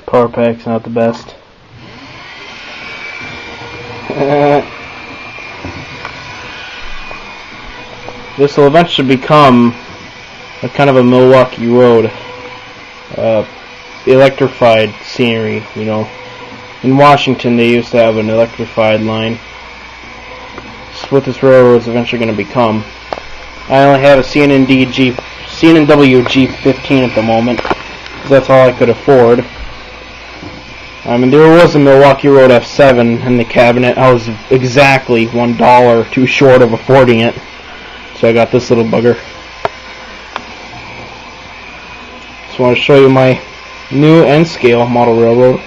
Power pack's not the best. This will eventually become a kind of a Milwaukee Road electrified scenery, you know. In Washington they used to have an electrified line. That's what this railroad is eventually going to become. I only have a C&W G15 at the moment, because that's all I could afford. I mean, there was a Milwaukee Road F7 in the cabinet. I was exactly $1 too short of affording it, so I got this little bugger. Just want to show you my new N-scale model railroad.